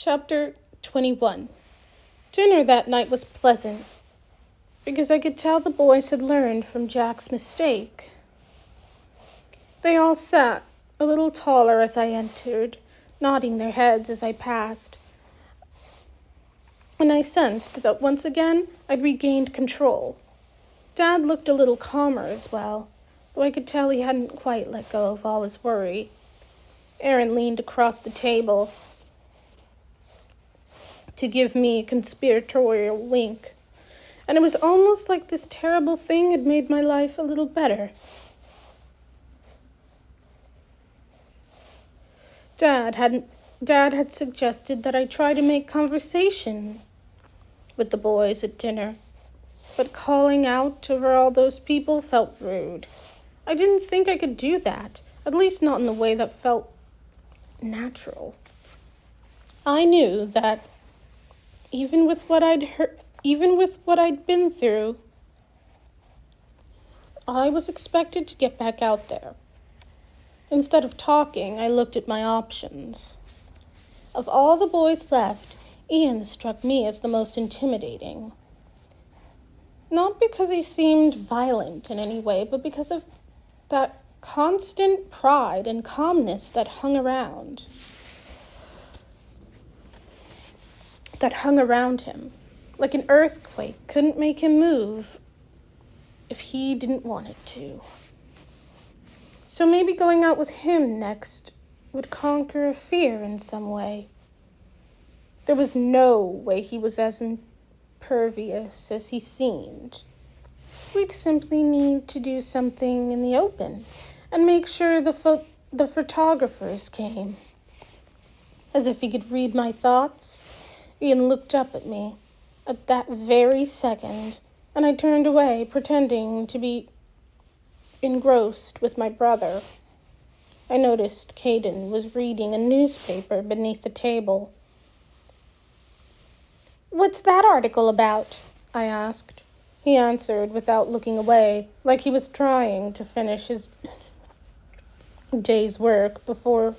Chapter 21. Dinner that night was pleasant, because I could tell the boys had learned from Jack's mistake. They all sat, a little taller as I entered, nodding their heads as I passed, and I sensed that once again I'd regained control. Dad looked a little calmer as well, though I could tell he hadn't quite let go of all his worry. Aaron leaned across the table to give me a conspiratorial wink, and it was almost like this terrible thing had made my life a little better. Dad had suggested that I try to make conversation with the boys at dinner, but calling out over all those people felt rude. I didn't think I could do that, at least not in the way that felt natural. I knew that even with what I'd been through, I was expected to get back out there. Instead of talking, I looked at my options. Of all the boys left, Ian struck me as the most intimidating. Not because he seemed violent in any way, but because of that constant pride and calmness that hung around him. Like an earthquake couldn't make him move if he didn't want it to. So maybe going out with him next would conquer a fear in some way. There was no way he was as impervious as he seemed. We'd simply need to do something in the open and make sure the photographers came. As if he could read my thoughts, Ian looked up at me at that very second, and I turned away, pretending to be engrossed with my brother. I noticed Caden was reading a newspaper beneath the table. "What's that article about?" I asked. He answered without looking away, like he was trying to finish his day's work before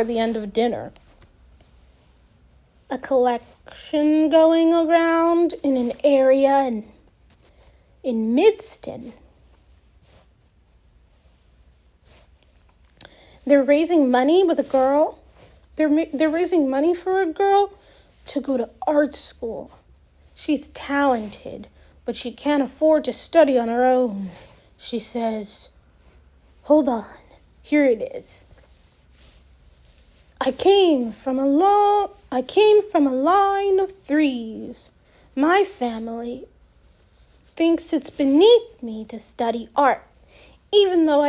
the end of dinner. "A collection going around in an area in Midston. They're raising money with a girl. They're raising money for a girl to go to art school. She's talented, but she can't afford to study on her own. She says, hold on, here it is. I came from a line of threes. My family thinks it's beneath me to study art, even though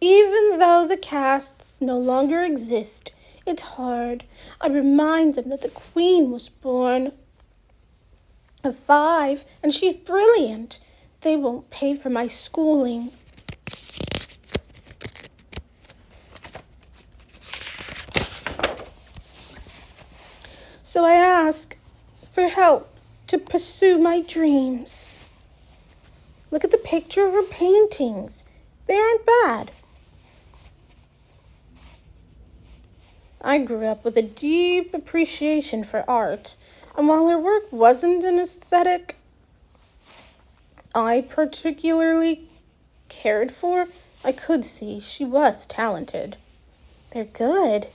the casts no longer exist. It's hard. I remind them that the Queen was born of 5, and she's brilliant. They won't pay for my schooling. So I ask for help to pursue my dreams. Look at the picture of her paintings. They aren't bad. I grew up with a deep appreciation for art, and while her work wasn't an aesthetic I particularly cared for, I could see she was talented. They're good.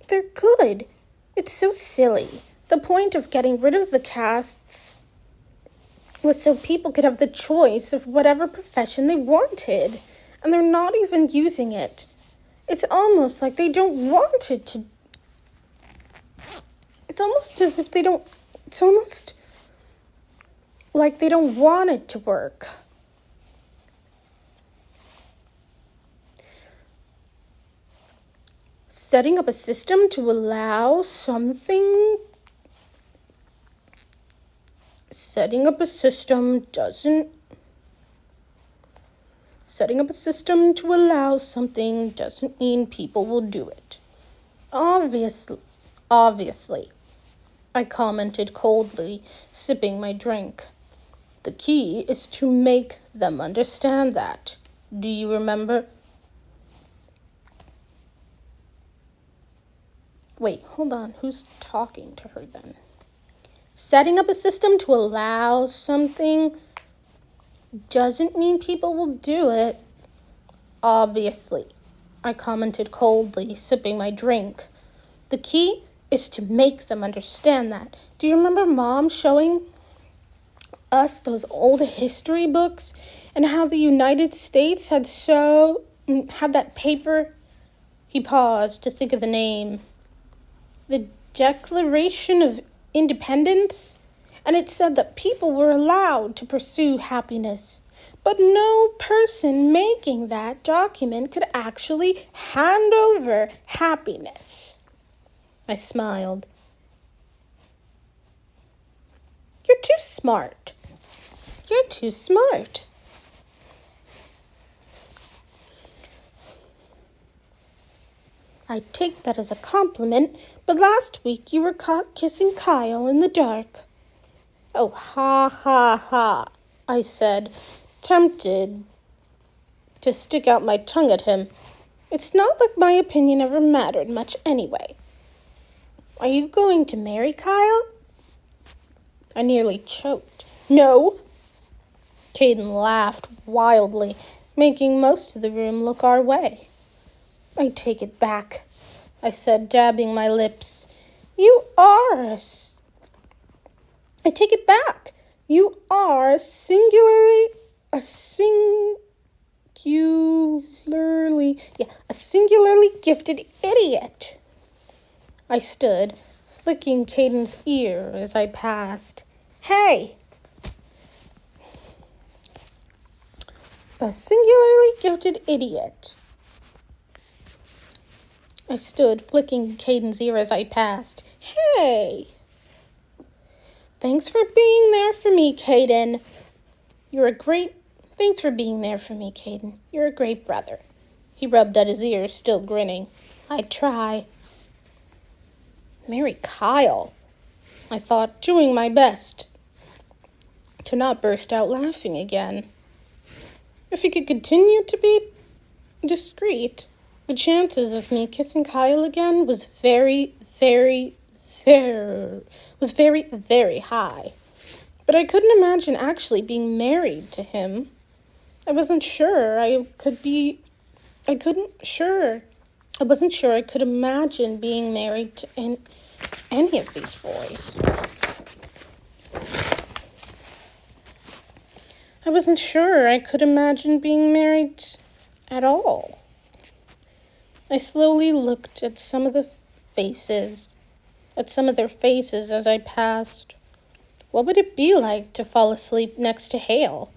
They're good. It's so silly. The point of getting rid of the casts was so people could have the choice of whatever profession they wanted, and they're not even using it. It's almost like they don't want it to. It's almost as if they don't. It's almost like they don't want it to work. Setting up a system to allow something. Setting up a system to allow something doesn't mean people will do it. Obviously, Obviously, I commented coldly, sipping my drink. The key is to make them understand that. Do you remember? Wait, hold on. Who's talking to her then? Setting up a system to allow something doesn't mean people will do it. Obviously, I commented coldly, sipping my drink. The key is to make them understand that. Do you remember Mom showing us those old history books and how the United States had that paper? He paused to think of the name. The Declaration of Independence? And it said that people were allowed to pursue happiness. But no person making that document could actually hand over happiness. I smiled. You're too smart. You're too smart. I take that as a compliment, but last week you were caught kissing Kile in the dark. Oh, ha, ha, ha, I said, tempted to stick out my tongue at him. It's not like my opinion ever mattered much anyway. Are you going to marry Kile? I nearly choked. No. Caden laughed wildly, making most of the room look our way. I take it back, I said, dabbing my lips. I take it back. You are a singularly gifted idiot. I stood, flicking Caden's ear as I passed. Hey! A singularly gifted idiot. I stood, flicking Caden's ear as I passed. Hey! Thanks for being there for me, Caden. Thanks for being there for me, Caden. You're a great brother. He rubbed at his ear, still grinning. I'd try. Marry Kile, I thought, doing my best to not burst out laughing again. If he could continue to be discreet, the chances of me kissing Kile again was very, very high. But I couldn't imagine actually being married to him. I wasn't sure I could imagine being married to any of these boys. I wasn't sure I could imagine being married at all. I slowly looked at some of their faces as I passed. What would it be like to fall asleep next to Hale?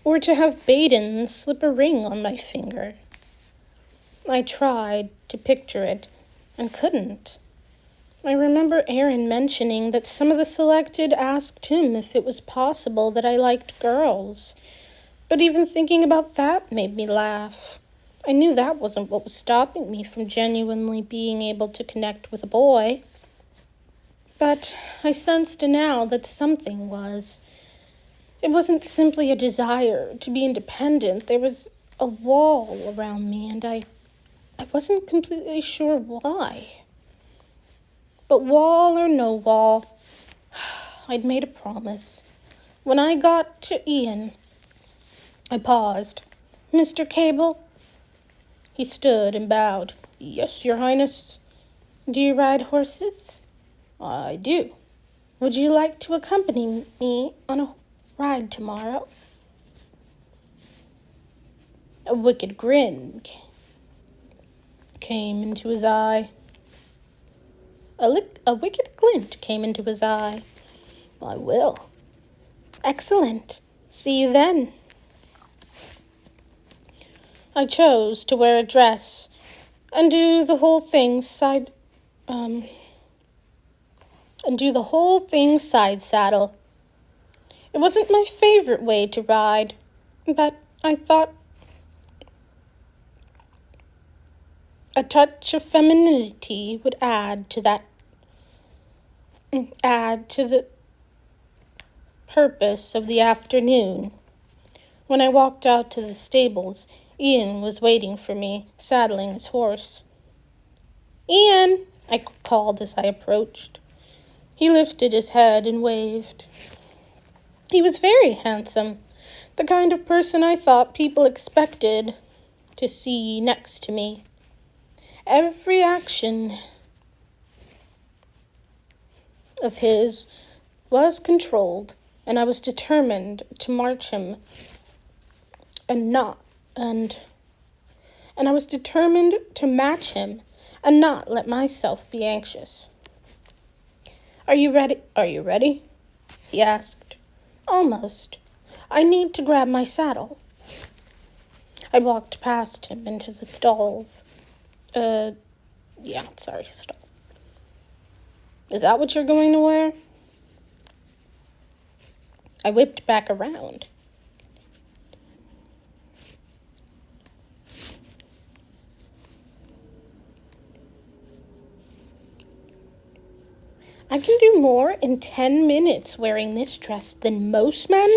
Or to have Baden slip a ring on my finger? I tried to picture it and couldn't. I remember Aaron mentioning that some of the selected asked him if it was possible that I liked girls. But even thinking about that made me laugh. I knew that wasn't what was stopping me from genuinely being able to connect with a boy. But I sensed now that something was. It wasn't simply a desire to be independent. There was a wall around me, and I wasn't completely sure why. But wall or no wall, I'd made a promise. When I got to Ian, I paused. Mr. Cable? He stood and bowed. Yes, Your Highness. Do you ride horses? I do. Would you like to accompany me on a ride tomorrow? A wicked grin came into his eye. A wicked glint came into his eye. I will. Excellent. See you then. I chose to wear a dress and do the whole thing side saddle. It wasn't my favorite way to ride, but I thought A touch of femininity would add to the purpose of the afternoon. When I walked out to the stables, Ian was waiting for me, saddling his horse. "Ian," I called as I approached. He lifted his head and waved. He was very handsome, the kind of person I thought people expected to see next to me. Every action of his was controlled, and I was determined to match him and not let myself be anxious. Are you ready? He asked. Almost. I need to grab my saddle. I walked past him into the stalls. Stall. Is that what you're going to wear? I whipped back around. I can do more in 10 minutes wearing this dress than most men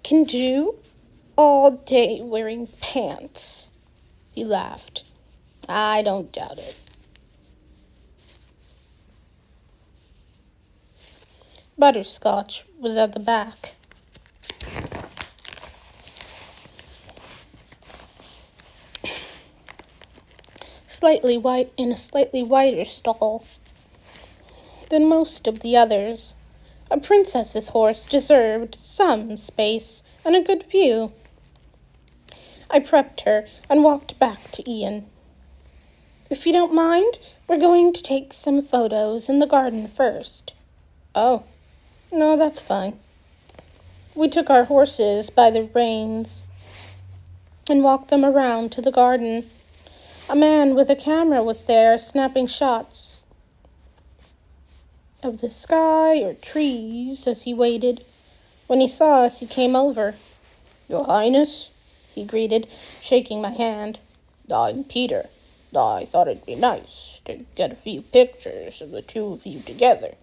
can do all day wearing pants. He laughed. I don't doubt it. Butterscotch was at the back. In a slightly wider stall than most of the others. A princess's horse deserved some space and a good view. I prepped her and walked back to Ian. If you don't mind, we're going to take some photos in the garden first. Oh, no, that's fine. We took our horses by the reins and walked them around to the garden. A man with a camera was there, snapping shots of the sky or trees as he waited. When he saw us, he came over. Your Highness, he greeted, shaking my hand. I'm Peter. I thought it'd be nice to get a few pictures of the two of you together.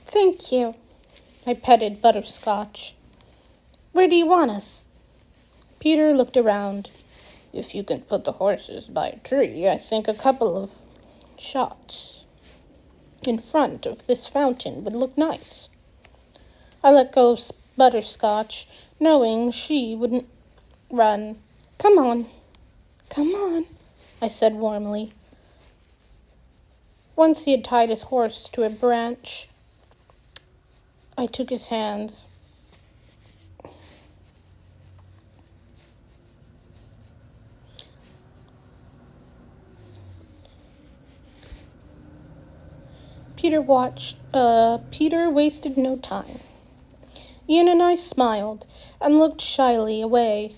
Thank you. I petted Butterscotch. Where do you want us? Peter looked around. If you can put the horses by a tree, I think a couple of shots in front of this fountain would look nice. I let go of Butterscotch, knowing she wouldn't run. Come on, I said warmly. Once he had tied his horse to a branch, I took his hands. Peter wasted no time. Ian and I smiled and looked shyly away.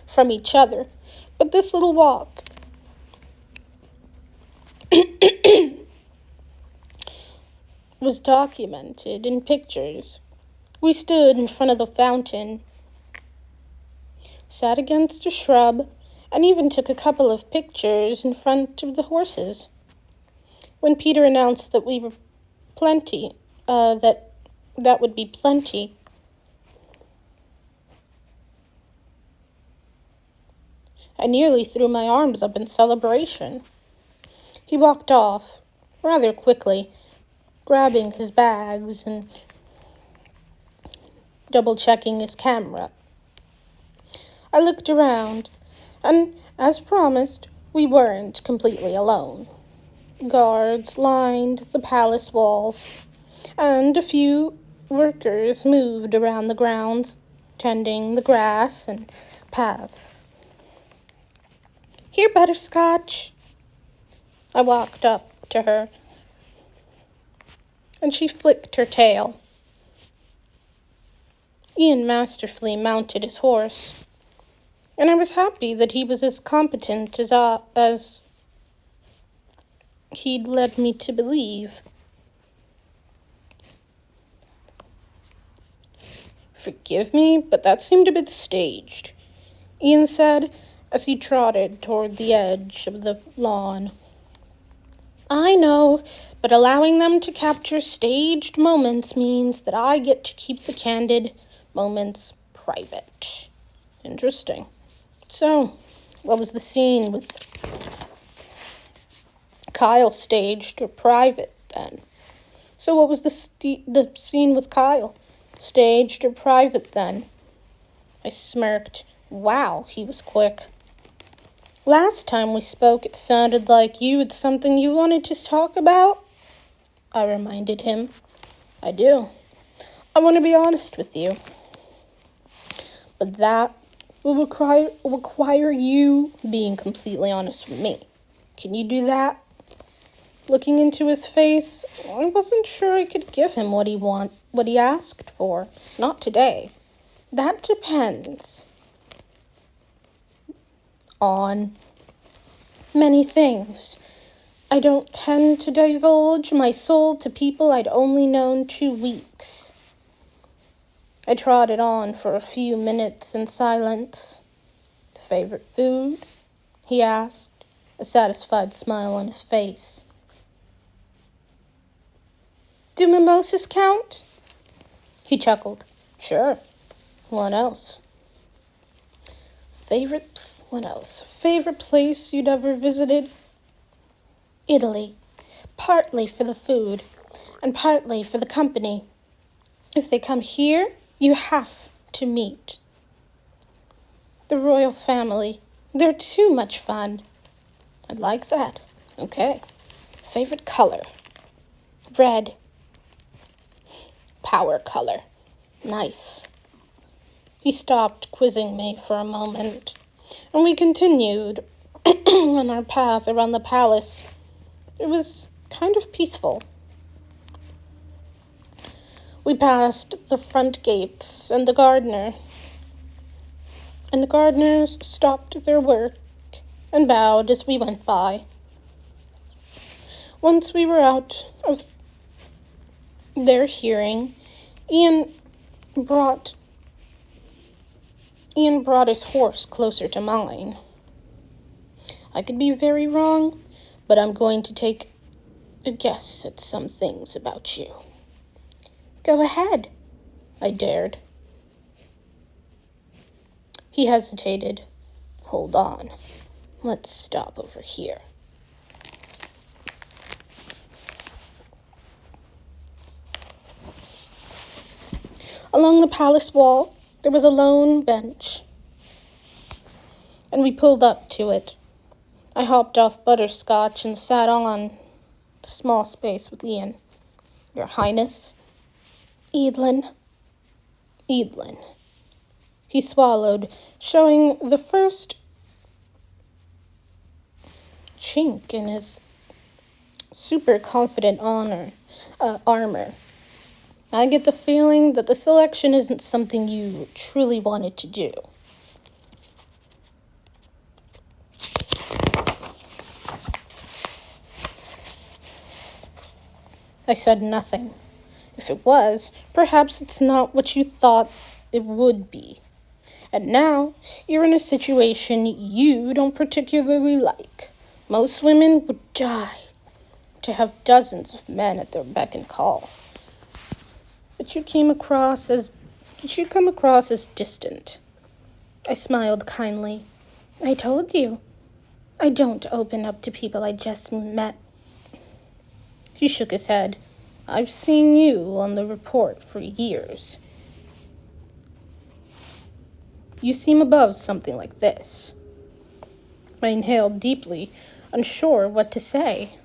From each other. But this little walk was documented in pictures. We stood in front of the fountain, sat against a shrub, and even took a couple of pictures in front of the horses. When Peter announced that we were plenty, that would be plenty, I nearly threw my arms up in celebration. He walked off rather quickly, grabbing his bags and double-checking his camera. I looked around, and as promised, we weren't completely alone. Guards lined the palace walls, and a few workers moved around the grounds, tending the grass and paths. Here, Butterscotch. I walked up to her, and she flicked her tail. Ian masterfully mounted his horse, and I was happy that he was as competent as he'd led me to believe. Forgive me, but that seemed a bit staged, Ian said as he trotted toward the edge of the lawn. I know, but allowing them to capture staged moments means that I get to keep the candid moments private. Interesting. So, what was the scene with Kile, staged or private then? So what was the scene with Kile? Staged or private then? I smirked. Wow, he was quick. Last time we spoke, it sounded like you had something you wanted to talk about. I reminded him. I do. I want to be honest with you. But that will require you being completely honest with me. Can you do that? Looking into his face, I wasn't sure I could give him what he asked for. Not today. That depends on many things. I don't tend to divulge my soul to people I'd only known 2 weeks. I trotted on for a few minutes in silence. Favorite food? He asked, a satisfied smile on his face. Do mimosas count? He chuckled. Sure. What else? What else? Favorite place you'd ever visited? Italy. Partly for the food, and partly for the company. If they come here, you have to meet. The royal family. They're too much fun. I'd like that. Okay. Favorite color? Red. Power color. Nice. He stopped quizzing me for a moment, and we continued on our path around the palace. It was kind of peaceful. We passed the front gates and the gardeners stopped their work and bowed as we went by. Once we were out of their hearing, Ian brought his horse closer to mine. I could be very wrong, but I'm going to take a guess at some things about you. Go ahead, I dared. He hesitated. Hold on. Let's stop over here. Along the palace wall, there was a lone bench, and we pulled up to it. I hopped off Butterscotch and sat on the small space with Ian. Your Highness? Eadlyn. He swallowed, showing the first chink in his super confident armor. I get the feeling that the selection isn't something you truly wanted to do. I said nothing. If it was, perhaps it's not what you thought it would be. And now, you're in a situation you don't particularly like. Most women would die to have dozens of men at their beck and call. But you come across as distant. I smiled kindly. I told you. I don't open up to people I just met. He shook his head. I've seen you on the report for years. You seem above something like this. I inhaled deeply, unsure what to say.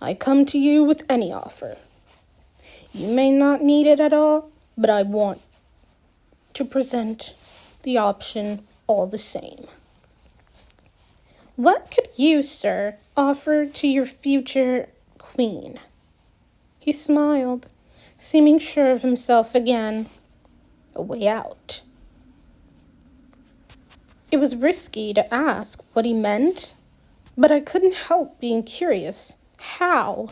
I come to you with any offer. You may not need it at all, but I want to present the option all the same. What could you, sir, offer to your future queen? He smiled, seeming sure of himself again. A way out. It was risky to ask what he meant, But I couldn't help being curious. How?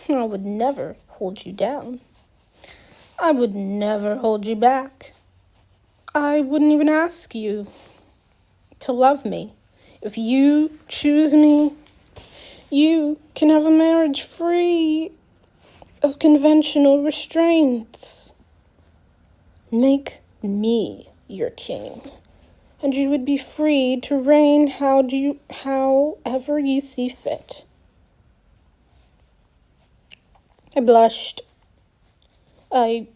I would never hold you down. I would never hold you back. I wouldn't even ask you to love me. If you choose me, you can have a marriage free of conventional restraints. Make me your king, and you would be free to reign however you see fit. I blushed. I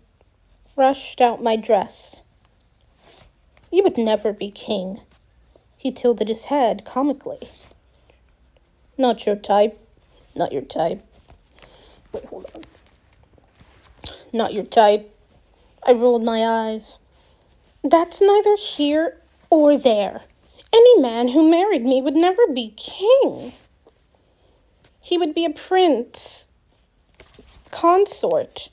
rushed out my dress. You would never be king. He tilted his head comically. Not your type. Not your type. Wait, hold on. Not your type. I rolled my eyes. That's neither here or there. Any man who married me would never be king. He would be a prince, consort.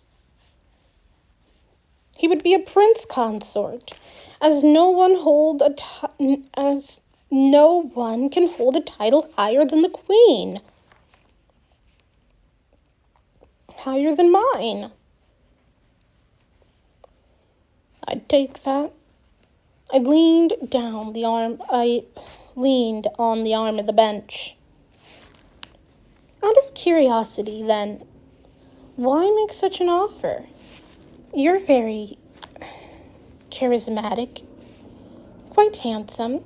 He would be a prince consort, as no one can hold a title higher than the queen. Higher than mine. I'd take that. I leaned on the arm of the bench. Out of curiosity, then, why make such an offer? You're very charismatic, quite handsome.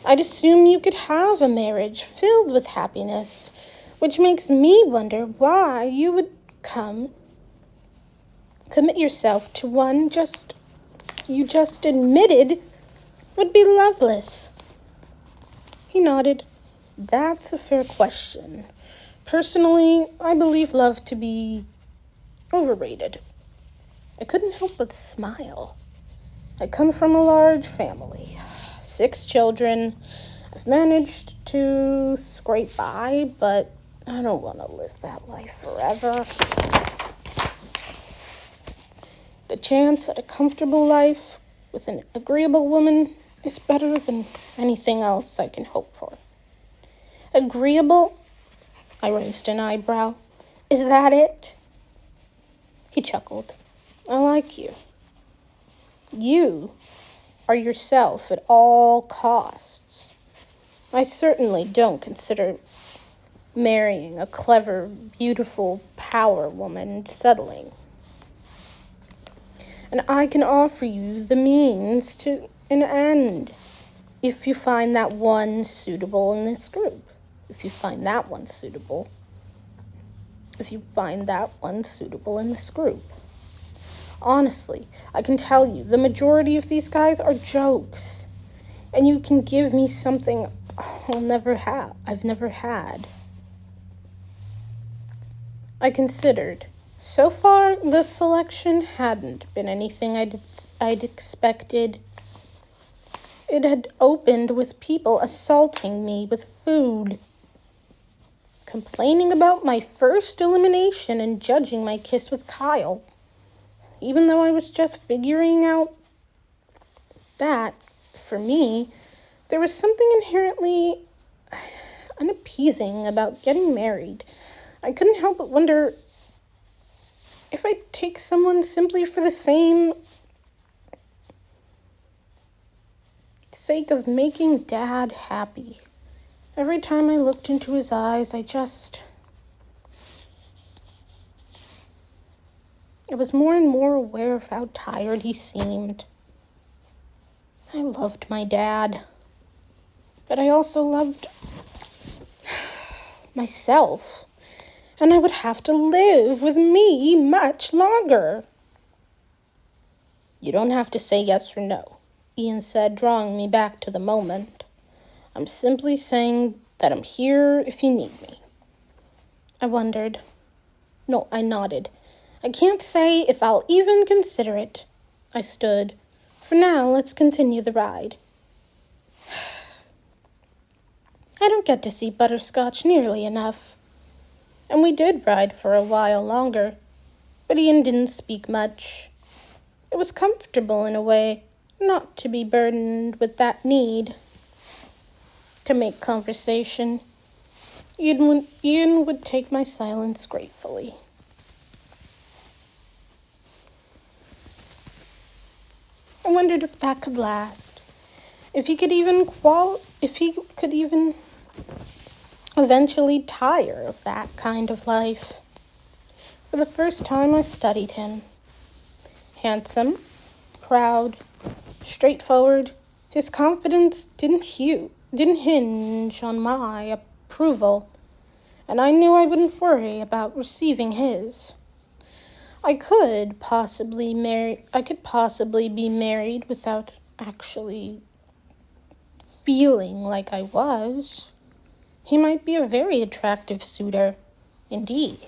I'd assume you could have a marriage filled with happiness, which makes me wonder why you would commit yourself to one you just admitted would be loveless. He nodded. That's a fair question. Personally, I believe love to be overrated. I couldn't help but smile. I come from a large family, 6 children. I've managed to scrape by, but I don't want to live that life forever. The chance at a comfortable life with an agreeable woman is better than anything else I can hope for. Agreeable? I raised an eyebrow. Is that it? He chuckled. I like you. You are yourself at all costs. I certainly don't consider marrying a clever, beautiful power woman settling. And I can offer you the means to an end if you find that one suitable in this group. If you find that one suitable in this group. Honestly, I can tell you, the majority of these guys are jokes. And you can give me something I've never had. I considered. So far, the selection hadn't been anything I'd expected. It had opened with people assaulting me with food, complaining about my first elimination and judging my kiss with Kile, even though I was just figuring out that, for me, there was something inherently unappeasing about getting married. I couldn't help but wonder if I'd take someone simply for the sake of making Dad happy. Every time I looked into his eyes, I was more and more aware of how tired he seemed. I loved my dad, but I also loved myself, and I would have to live with me much longer. You don't have to say yes or no, Ian said, drawing me back to the moment. I'm simply saying that I'm here if you need me. I wondered. No, I nodded. I can't say if I'll even consider it. I stood. For now, let's continue the ride. I don't get to see Butterscotch nearly enough. And we did ride for a while longer, but Ian didn't speak much. It was comfortable in a way, not to be burdened with that need. to make conversation. Ian would take my silence gratefully. I wondered if that could last. If he could even eventually tire of that kind of life. For the first time I studied him. Handsome, proud, straightforward, his confidence didn't hinge on my approval, and I knew I wouldn't worry about receiving his. I could possibly be married without actually feeling like I was. He might be a very attractive suitor, indeed.